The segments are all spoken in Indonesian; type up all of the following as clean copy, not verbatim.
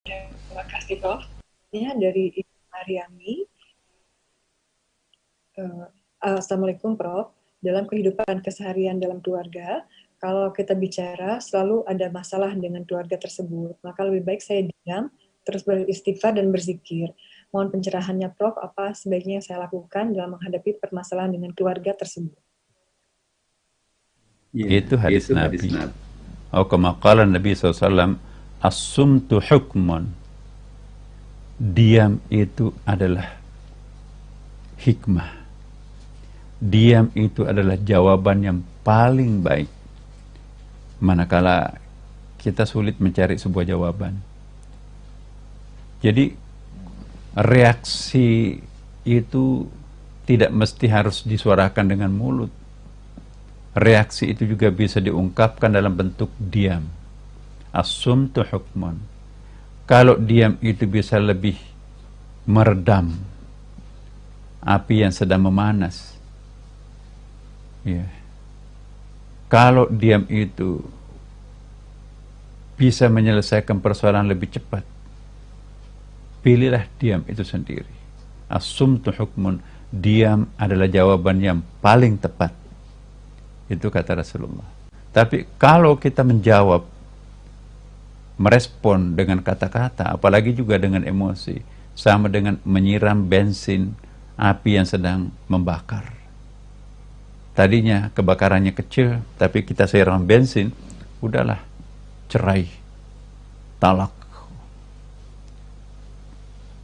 Terima kasih, Prof. Ini dari Ibu Mariami. Assalamualaikum, Prof. Dalam kehidupan keseharian dalam keluarga, kalau kita bicara selalu ada masalah dengan keluarga tersebut, maka lebih baik saya diam, terus beristighfar dan berzikir. Mohon pencerahannya, Prof, apa sebaiknya yang saya lakukan dalam menghadapi permasalahan dengan keluarga tersebut? Itu hadis Nabi. Atau kama qala Nabi SAW, as-sumtu hukmun. Diam itu adalah hikmah. Diam itu adalah jawaban yang paling baik manakala kita sulit mencari sebuah jawaban. Jadi reaksi itu tidak mesti harus disuarakan dengan mulut. Reaksi itu juga bisa diungkapkan dalam bentuk diam. As-sumtu hukmun. Kalau diam itu bisa lebih meredam api yang sedang memanas. Ya. Kalau diam itu bisa menyelesaikan persoalan lebih cepat, pilihlah diam itu sendiri. As-sumtu hukmun. Diam adalah jawaban yang paling tepat. Itu kata Rasulullah. Tapi kalau kita menjawab, merespon dengan kata-kata, apalagi juga dengan emosi, sama dengan menyiram bensin api yang sedang membakar. Tadinya kebakarannya kecil, tapi kita siram bensin, udahlah, cerai, talak.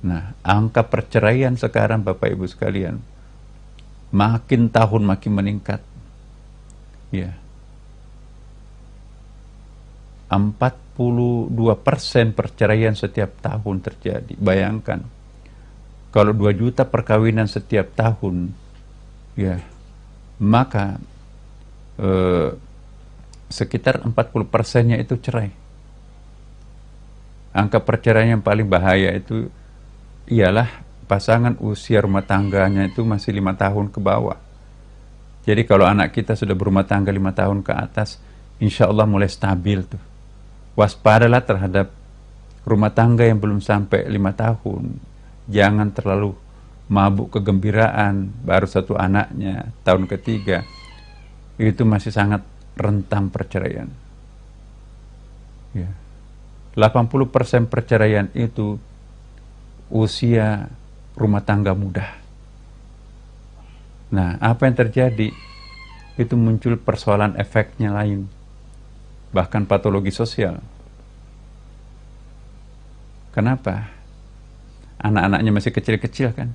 Nah, angka perceraian sekarang Bapak Ibu sekalian, makin tahun makin meningkat. Ya. 42% perceraian setiap tahun terjadi. Bayangkan, kalau 2 juta perkawinan setiap tahun, ya, maka sekitar 40%-nya itu cerai. Angka perceraian yang paling bahaya itu ialah pasangan usia rumah tangganya itu masih 5 tahun ke bawah. Jadi kalau anak kita sudah berumah tangga 5 tahun ke atas, insya Allah mulai stabil tuh. Waspadalah terhadap rumah tangga yang belum sampai 5 tahun. Jangan terlalu mabuk kegembiraan, baru 1 anaknya, tahun ketiga. Itu masih sangat rentan perceraian. Ya. 80% perceraian itu usia rumah tangga muda. Nah, apa yang terjadi? Itu muncul persoalan efeknya lain. Bahkan patologi sosial. Kenapa? Anak-anaknya masih kecil-kecil kan?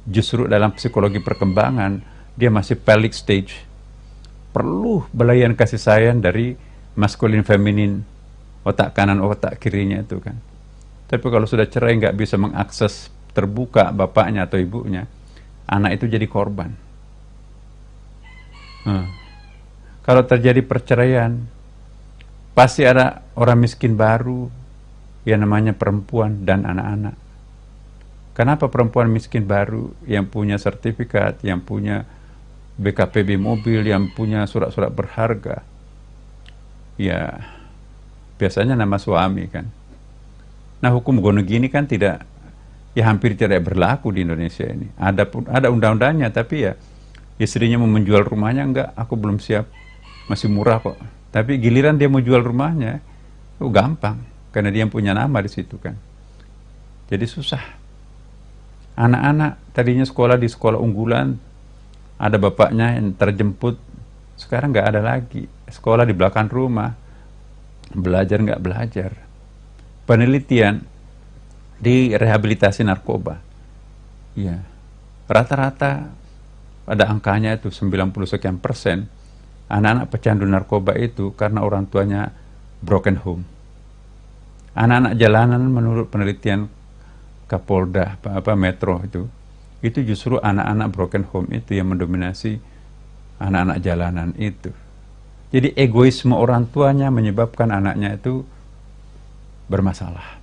Justru dalam psikologi perkembangan, dia masih pelvic stage. Perlu belayan kasih sayang dari maskulin feminin, otak kanan, otak kirinya itu kan. Tapi kalau sudah cerai nggak bisa mengakses terbuka bapaknya atau ibunya, anak itu jadi korban. Kalau terjadi perceraian, pasti ada orang miskin baru yang namanya perempuan dan anak-anak. Kenapa perempuan miskin baru yang punya sertifikat, yang punya BKPB mobil, yang punya surat-surat berharga? Ya, biasanya nama suami kan. Nah, hukum gono gini kan tidak, ya hampir tidak berlaku di Indonesia ini. Ada undang-undangnya, tapi ya istrinya mau menjual rumahnya, enggak, aku belum siap, masih murah kok. Tapi giliran dia mau jual rumahnya, gampang, karena dia yang punya nama di situ kan. Jadi susah. Anak-anak tadinya sekolah di sekolah unggulan, ada bapaknya yang terjemput, sekarang nggak ada lagi. Sekolah di belakang rumah, belajar nggak belajar. Penelitian di rehabilitasi narkoba, ya, rata-rata pada angkanya itu 90% anak-anak pecandu narkoba itu karena orang tuanya broken home. Anak-anak jalanan menurut penelitian Kapolda Metro itu justru anak-anak broken home itu yang mendominasi anak-anak jalanan itu. Jadi egoisme orang tuanya menyebabkan anaknya itu bermasalah.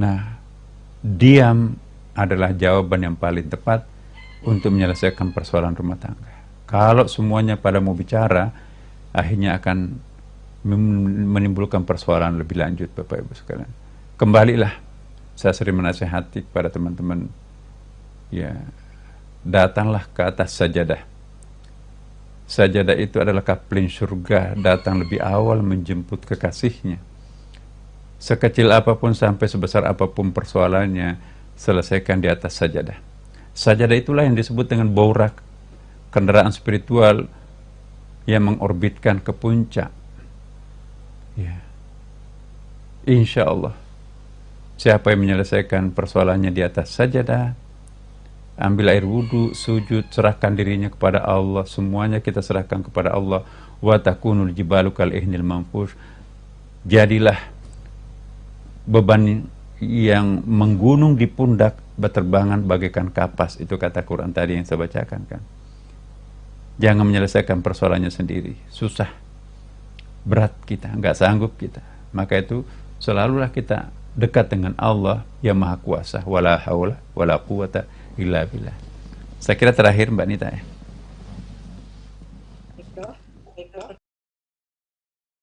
Nah, diam adalah jawaban yang paling tepat untuk menyelesaikan persoalan rumah tangga. Kalau semuanya pada mau bicara, akhirnya akan menimbulkan persoalan lebih lanjut. Bapak Ibu sekalian, kembalilah, saya sering menasihati kepada teman-teman, ya, datanglah ke atas sajadah. Sajadah itu adalah kapling surga, datang lebih awal menjemput kekasihnya. Sekecil apapun sampai sebesar apapun persoalannya, selesaikan di atas sajadah. Sajadah itulah yang disebut dengan baurak, kendaraan spiritual yang mengorbitkan ke puncak. Ya. Insya Allah, siapa yang menyelesaikan persoalannya di atas sajadah, ambil air wudhu, sujud, serahkan dirinya kepada Allah, semuanya kita serahkan kepada Allah. Wa takunul jibalu kal ihnil manfush, jadilah beban yang menggunung di pundak berterbangan bagaikan kapas. Itu kata Quran tadi yang saya bacakan kan. Jangan menyelesaikan persoalannya sendiri, susah, berat kita, nggak sanggup kita. Maka itu selalulah kita dekat dengan Allah yang Maha Kuasa. Wala haula wala quwata illa billah. Saya kira terakhir Mbak Nita ya.